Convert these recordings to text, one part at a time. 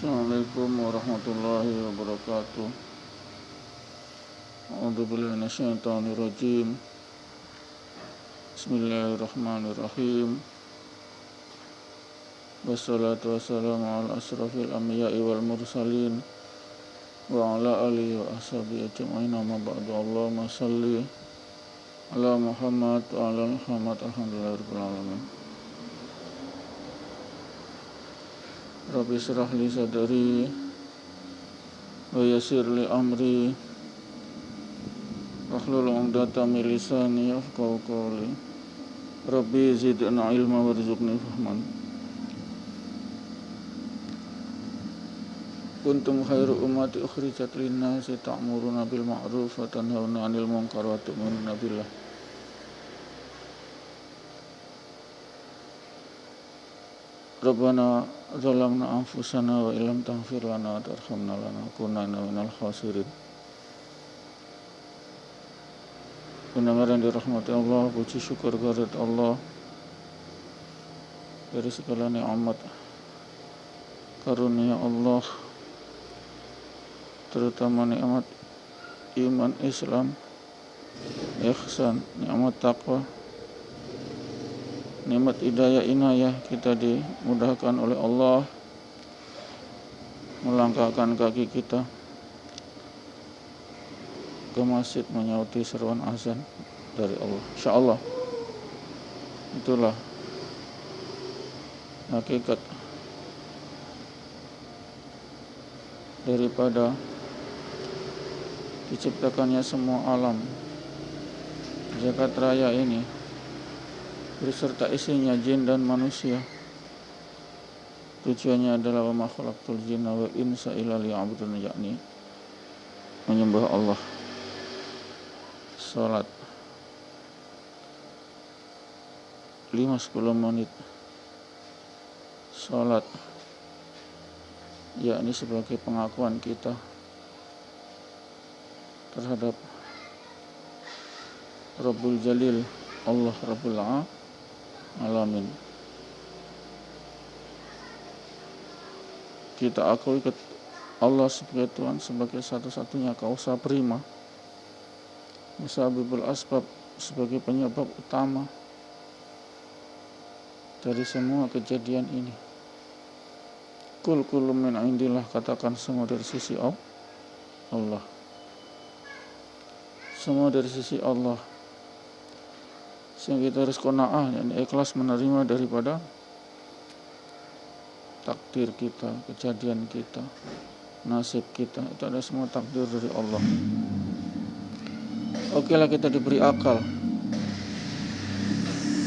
Assalamualaikum warahmatullahi wabarakatuh. A'udzubillahi minasyaitonirrajim. Bismillahirrahmanirrahim. Wassalatu wassalamu ala asrafil anbiya'i wal mursalin wa ala alihi wa ashabihi ajma'in, amma ba'du. Allahumma shalli ala Muhammad wa ala Muhammad. Alhamdulillahirabbil alamin. Rabbi shrah li sadri wa yassir li amri wahlul 'uqdatam min lisani yafqahu qawli. Rabbi zidna ilma warzuqni fahman. Kuntum khairu ummati ukhrijat lin-nasi ta'muruna bil ma'ruf wa tanhauna 'anil munkar wa tu'minuna billah. Rabbana zalamna anfusana wa illam taghfir lana wa tarhamna lanakunanna minal khasirin. Benar-benar dirahmati Allah, puji syukur kehadirat Allah dari segala nikmat karunia Allah, terutama nikmat iman, Islam, ihsan, nikmat taqwa, nikmat hidayah, inayah. Kita dimudahkan oleh Allah melangkahkan kaki kita ke masjid menyauti seruan azan dari Allah. Insyaallah itulah hakikat daripada diciptakannya semua alam jagat raya ini beserta isinya jin dan manusia. Tujuannya adalah wa ma khalaqtul jinna wal insa illa liya'budun, yakni menyembah Allah. Salat 5-10 menit salat, yakni sebagai pengakuan kita terhadap Rabbul Jalil, Allah Rabbul Alamin. Kita akui Allah sebagai Tuhan, sebagai satu-satunya kausa prima, musabibul asbab, sebagai penyebab utama dari semua kejadian ini. Kul kullu min indillah, katakan semua dari sisi Allah. Semua dari sisi Allah. Sehingga kita harus qanaah, yakni ikhlas menerima daripada takdir kita, kejadian kita, nasib kita. Itu ada semua takdir dari Allah. Okelah, kita diberi akal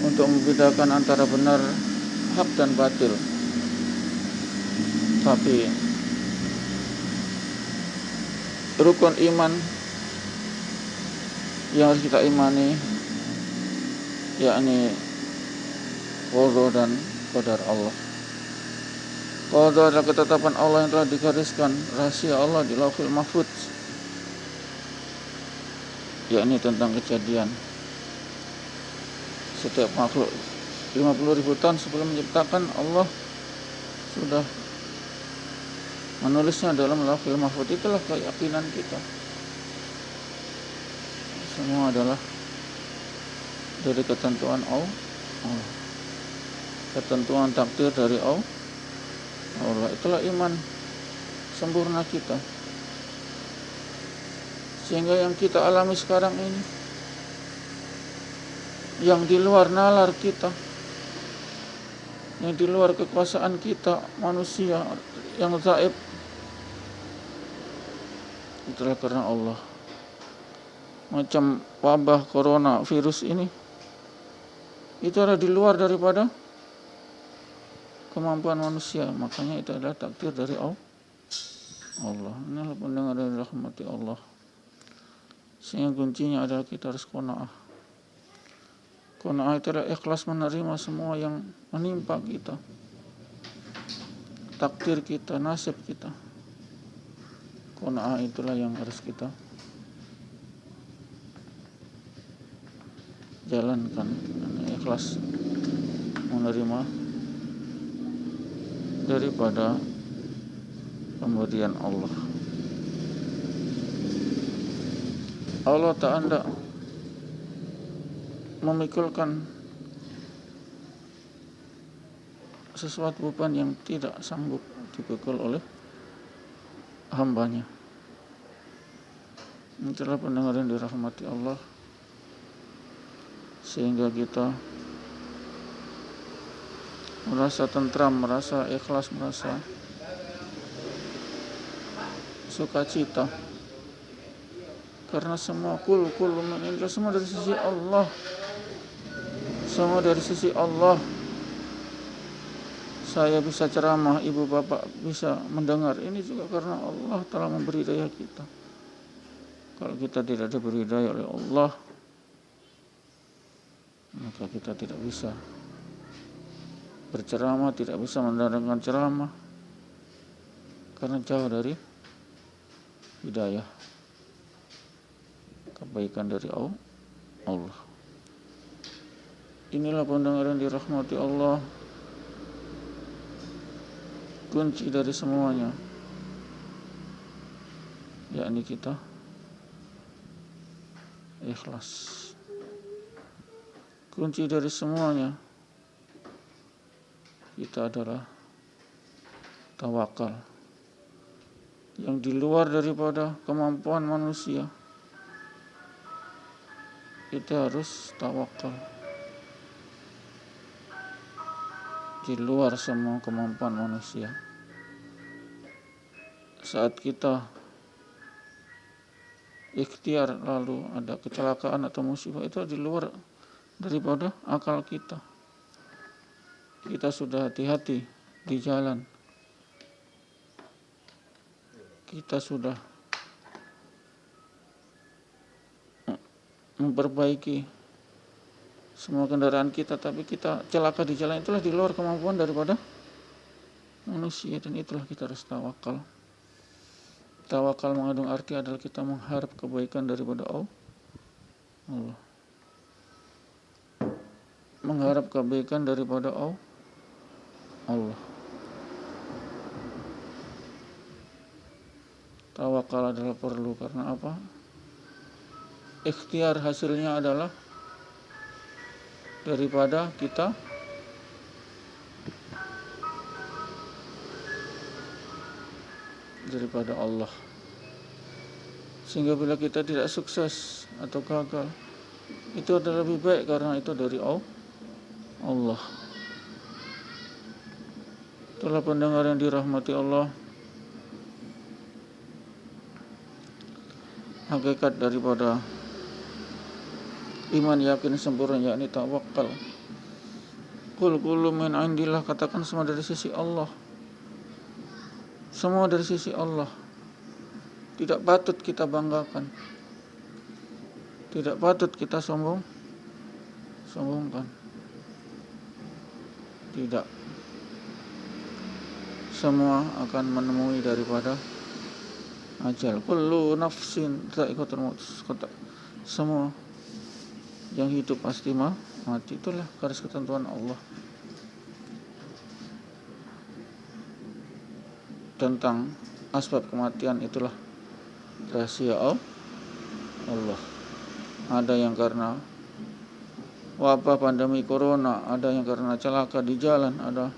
untuk membedakan antara benar, hak dan batil. Tapi rukun iman yang harus kita imani, yakni qada dan qadar Allah. Qada adalah ketetapan Allah yang telah digariskan, rahasia Allah di Lauhul Mahfuz, yakni tentang kejadian setiap makhluk. 50.000 tahun sebelum menciptakan, Allah sudah menulisnya dalam Lauhul Mahfuz. Itulah keyakinan kita. Semua adalah dari ketentuan Allah, ketentuan takdir dari Allah. Itulah iman sempurna kita. Sehingga yang kita alami sekarang ini, yang di luar nalar kita, yang di luar kekuasaan kita, manusia yang gaib, itulah karena Allah. Macam wabah corona virus ini, itu adalah di luar daripada kemampuan manusia. Makanya itu adalah takdir dari Allah. Inilah pendengar dari rahmati Allah. Sehingga kuncinya adalah kita harus qanaah. Qanaah itu adalah ikhlas menerima semua yang menimpa kita, takdir kita, nasib kita. Qanaah itulah yang harus kita jalankan, ikhlas menerima daripada pemberian Allah. Allah tak hendak memikulkan sesuatu beban yang tidak sanggup dipikul oleh hambanya. Itulah pendengar yang dirahmati Allah, sehingga kita merasa tentram, merasa ikhlas, merasa sukacita, karena semua kul min indillah, semua dari sisi Allah, semua dari sisi Allah. Saya bisa ceramah, ibu bapak bisa mendengar, ini juga karena Allah telah memberi daya kita. Kalau kita tidak diberi daya oleh Allah, maka kita tidak bisa berceramah, tidak bisa mendengarkan ceramah, karena jauh dari hidayah, kebaikan dari Allah. Inilah pendengar yang dirahmati Allah, kunci dari semuanya, yakni kita ikhlas. Kunci dari semuanya kita adalah tawakal, yang di luar daripada kemampuan manusia. Kita harus tawakal di luar semua kemampuan manusia. Saat kita ikhtiar lalu ada kecelakaan atau musibah, itu di luar daripada akal kita. Kita sudah hati-hati di jalan, kita sudah memperbaiki semua kendaraan kita, tapi kita celaka di jalan, itulah di luar kemampuan daripada manusia, dan itulah kita harus tawakal. Tawakal mengandung arti adalah kita mengharap kebaikan daripada Allah, mengharap kebaikan daripada Allah. Tawakal adalah perlu, karena apa? Ikhtiar hasilnya adalah daripada kita daripada Allah. Sehingga bila kita tidak sukses atau gagal, itu adalah lebih baik karena itu dari Allah. Itulah pendengar yang dirahmati Allah, hakikat daripada iman yakin sempurna, yakni tawakal. Qul kullu min indillah, katakan semua dari sisi Allah. Semua dari sisi Allah. Tidak patut kita banggakan, tidak patut kita sombongkan. Tidak. Semua akan menemui daripada ajal. Kullu nafsin dha'iqatul maut. Semua yang hidup pasti mati. Itulah garis ketentuan Allah tentang asbab kematian. Itulah rahasia Allah. Ada yang karena wabah pandemi corona, ada yang karena celaka di jalan, ada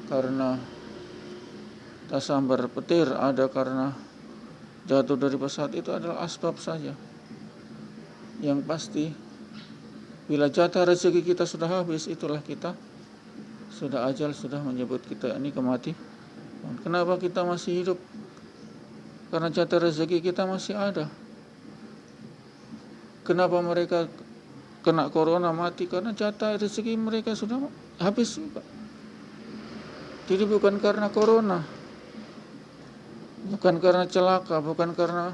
karena tersambar petir, ada karena jatuh dari pesawat. Itu adalah asbab saja. Yang pasti bila jatah rezeki kita sudah habis, itulah kita sudah ajal, sudah menyebut kita ini kematian. Kenapa kita masih hidup? Karena jatah rezeki kita masih ada. Kenapa mereka kena corona mati? Karena jatah rezeki mereka sudah habis juga. Jadi bukan karena corona, bukan karena celaka, bukan karena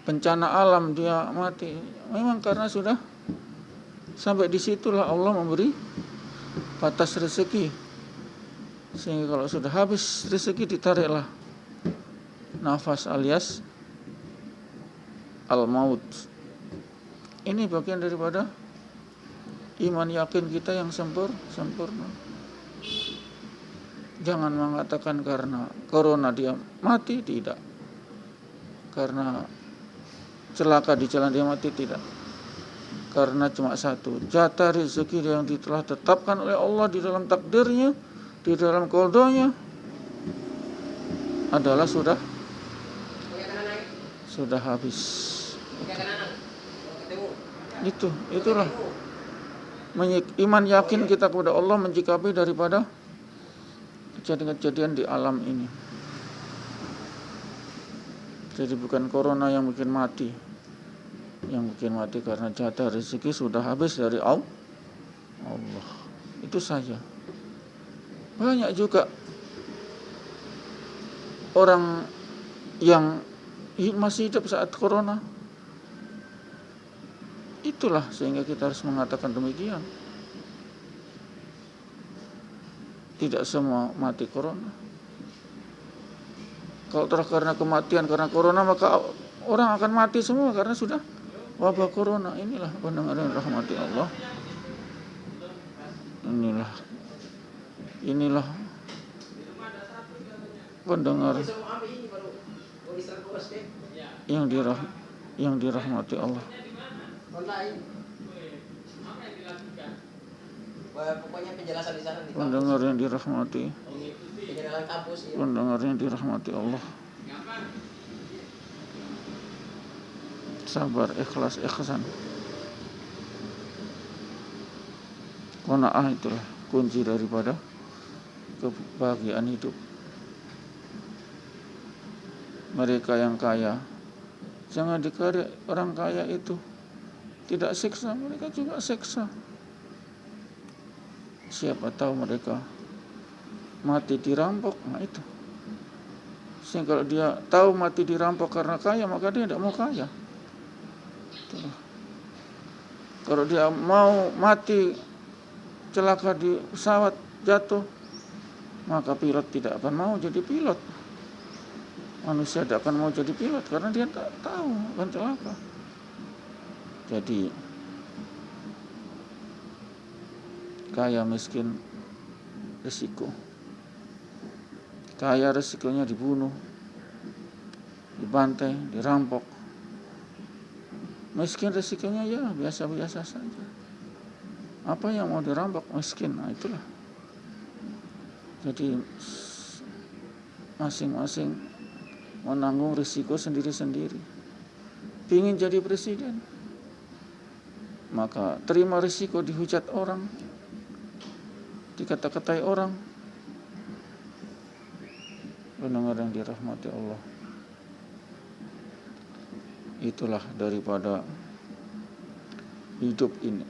bencana alam dia mati. Memang karena sudah sampai disitulah Allah memberi batas rezeki, sehingga kalau sudah habis rezeki ditariklah nafas alias al-maut. Ini bagian daripada iman yakin kita yang sempurna. Jangan mengatakan karena corona dia mati, tidak. Karena celaka di jalan dia mati, tidak. Karena cuma satu, jatah rezeki yang telah ditetapkan oleh Allah di dalam takdirnya, di dalam qadanya adalah sudah habis. Itulah iman yakin kita kepada Allah menyikapi daripada kejadian-kejadian di alam ini. Jadi bukan corona yang bikin mati. Yang bikin mati karena jatah rezeki sudah habis dari Allah. Itu saja. Banyak juga orang yang masih hidup saat corona. Itulah sehingga kita harus mengatakan demikian. Tidak semua mati corona. Kalau karena kematian karena corona, maka orang akan mati semua karena sudah wabah corona. Inilah pendengar yang rahmati Allah. Inilah pendengar yang dirahmati Allah. Pendengar yang dirahmati. Pendengar yang dirahmati Allah. Sabar, ikhlas, ihsan. Qanaah itulah kunci daripada kebahagiaan hidup. Mereka yang kaya, jangan dikira orang kaya itu tidak siksa, mereka juga siksa. Siapa tahu mereka mati dirampok, nah itu. Sehingga kalau dia tahu mati dirampok karena kaya, maka dia tidak mau kaya. Itulah. Kalau dia mau mati celaka di pesawat jatuh, maka pilot tidak akan mau jadi pilot. Manusia tidak akan mau jadi pilot karena dia tak tahu akan celaka. Jadi kaya miskin risiko. Kaya risikonya dibunuh, dibantai, dirampok. Miskin risikonya ya biasa-biasa saja. Apa yang mau dirampok? Miskin. Nah itulah. Jadi masing-masing menanggung risiko sendiri-sendiri. Pingin jadi presiden, maka terima risiko dihujat orang, dikata-katai orang. Pendengar yang dirahmati Allah. Itulah daripada hidup ini.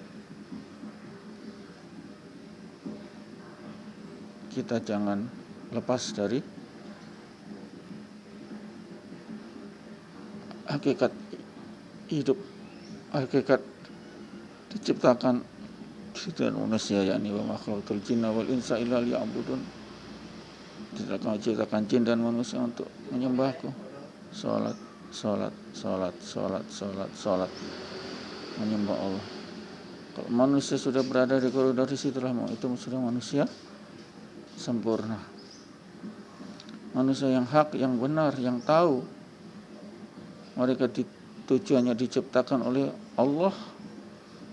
Kita jangan lepas dari hakikat hidup, hakikat diciptakan dan manusia, yakni wa makhlukul jinna wal insa illa liya'budun. Tidak akan menciptakan jin dan manusia untuk menyembahku. Salat, menyembah Allah. Kalau manusia sudah berada di koridor situlah, itu sudah manusia sempurna. Manusia yang hak, yang benar, yang tahu mereka tujuannya diciptakan oleh Allah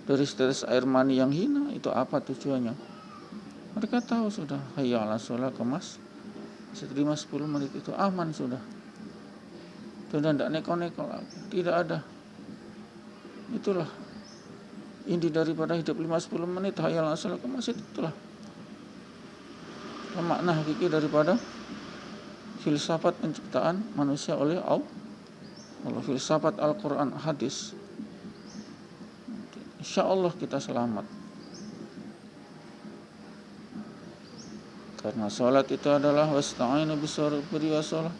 dari setetes air mani yang hina. Itu apa tujuannya? Mereka tahu sudah. Hayya 'alas shalah, kemas seterima 10 menit itu aman sudah. Sudah tidak neko-neko lagi, tidak ada. Itulah inti daripada hidup 5-10 menit. Hayya 'alas shalah, kemas, itulah makna hakiki daripada filsafat penciptaan manusia oleh Allah, filsafat Al-Quran, hadis. Insyaallah kita selamat. Karena salat itu adalah wasta'inu bis-sabri was-shalah.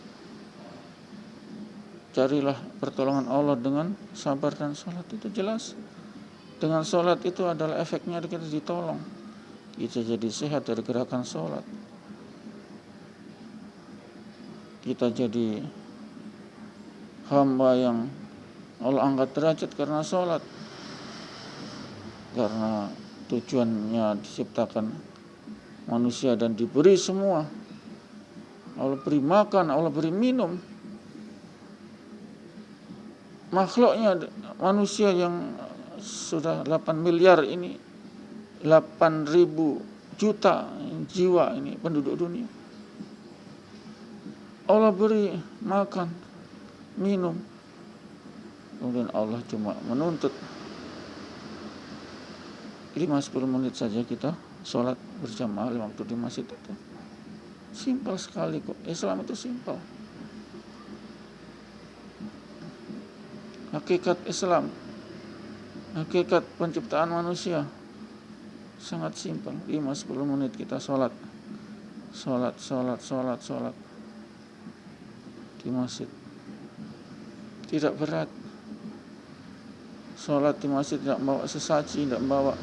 Carilah pertolongan Allah dengan sabar dan salat, itu jelas. Dengan salat itu adalah efeknya kita ditolong. Kita jadi sehat dari gerakan salat. Kita jadi hamba yang Allah angkat derajat karena salat. Karena tujuannya diciptakan manusia dan diberi semua Allah beri makan, Allah beri minum. Makhluknya manusia yang sudah 8 miliar ini, 8.000 juta jiwa ini penduduk dunia. Allah beri makan, minum. Kemudian Allah cuma menuntut 5-10 menit saja kita sholat berjamaah waktu di masjid itu. Simpel sekali kok. Islam itu simpel. Hakikat Islam, hakikat penciptaan manusia sangat simpel. 5-10 menit kita sholat di masjid. Tidak berat. Sholat di masjid tidak membawa sesaji, tidak membawa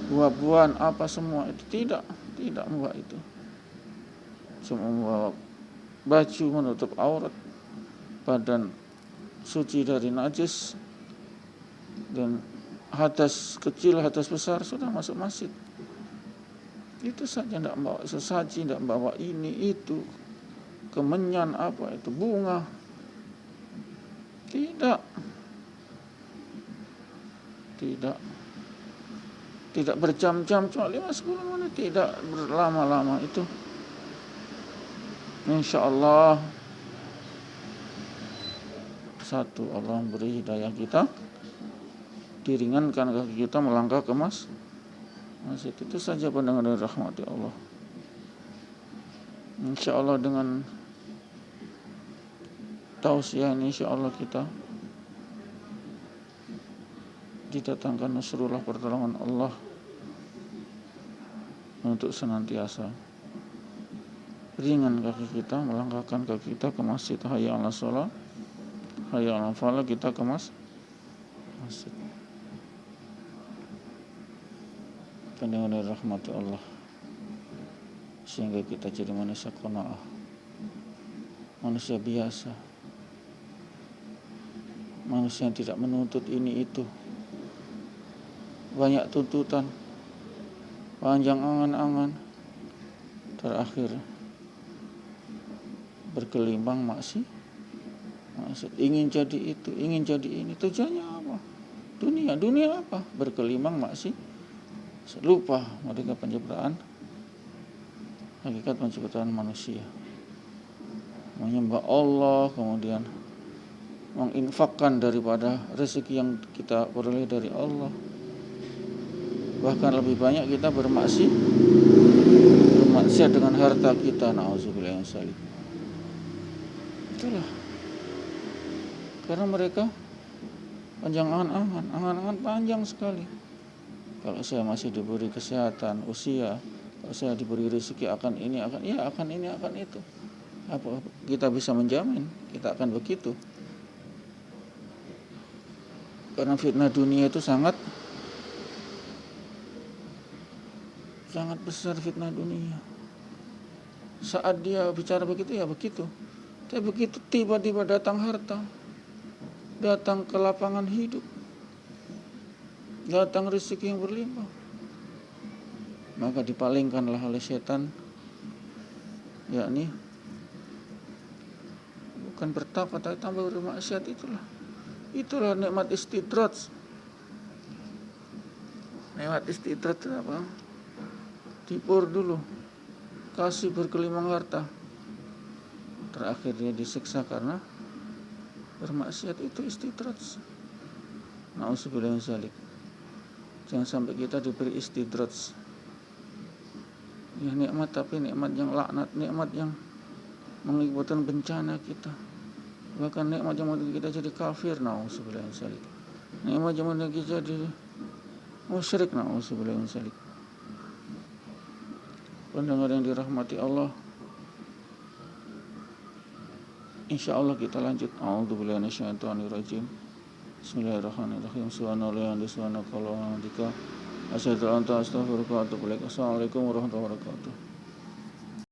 buah-buahan apa semua itu, tidak membawa itu. Cuma membawa baju menutup aurat, badan suci dari najis, dan hadas kecil, hadas besar sudah masuk masjid. Itu saja, tidak membawa sesaji, tidak membawa ini itu, kemenyan apa itu, bunga. Tidak berjam-jam, cuma 5-10 menit, tidak berlama-lama itu. Insyaallah satu, Allah beri hidayah kita, diringankan kaki kita melangkah ke masjid. Itu saja pandangan dari rahmati Allah. Insyaallah dengan tausiah ini insyaallah kita didatangkan nasrullah, pertolongan Allah untuk senantiasa ringan kaki kita, melangkahkan kaki kita ke masjid. Hayya 'alas shalah, hayya 'alal falah, kita ke masjid. Dengan rahmat Allah, sehingga kita jadi manusia qanaah, manusia biasa, manusia yang tidak menuntut ini itu, banyak tuntutan, panjang angan-angan, terakhir bergelimang maksiat, ingin jadi itu, ingin jadi ini. Tujuannya apa? Dunia apa? Bergelimang maksiat. Lupa mereka penciptaan, hakikat penciptaan manusia, menyembah Allah, kemudian menginfakkan daripada rezeki yang kita peroleh dari Allah. Bahkan lebih banyak kita bermaksiat dengan harta kita. Na'udzubillah min dzalik. Itulah karena mereka panjang angan-angan panjang sekali. Kalau saya masih diberi kesehatan, usia, kalau saya diberi rezeki akan ini, akan itu. Apa kita bisa menjamin kita akan begitu? Karena fitnah dunia itu sangat besar, fitnah dunia. Saat dia bicara begitu ya begitu. Tapi begitu tiba-tiba datang harta, datang kelapangan hidup, datang rezeki yang berlimpah, maka dipalingkanlah oleh setan, yakni bukan bertakwa tapi tambah bermaksiat. Itulah nikmat istidraj. Nikmat istidraj itu apa? Dipur dulu, kasih berkelimang harta, terakhir dia disiksa karena bermaksiat. Itu istidraj. Na'udzubillah min dzalik. Jangan sampai kita diberi istidraj, ya nikmat tapi nikmat yang laknat, nikmat yang mengakibatkan bencana kita, bahkan nikmat yang membuat kita jadi kafir. Na'udzubillah min dzalik. Nikmat yang membuat kita jadi musyrik. Na'udzubillah min dzalik. Pendengar yang dirahmati Allah, insyaallah kita lanjut. A'udzubillahi minasyaitonir rajim. Bismillahirrahmanirrahim. Subhanallah wa subhanaka Allahumma wa bihamdika asyhadu an la ilaha illa anta astaghfiruka wa atubu ilaik. Assalamualaikum warahmatullahi wabarakatuh.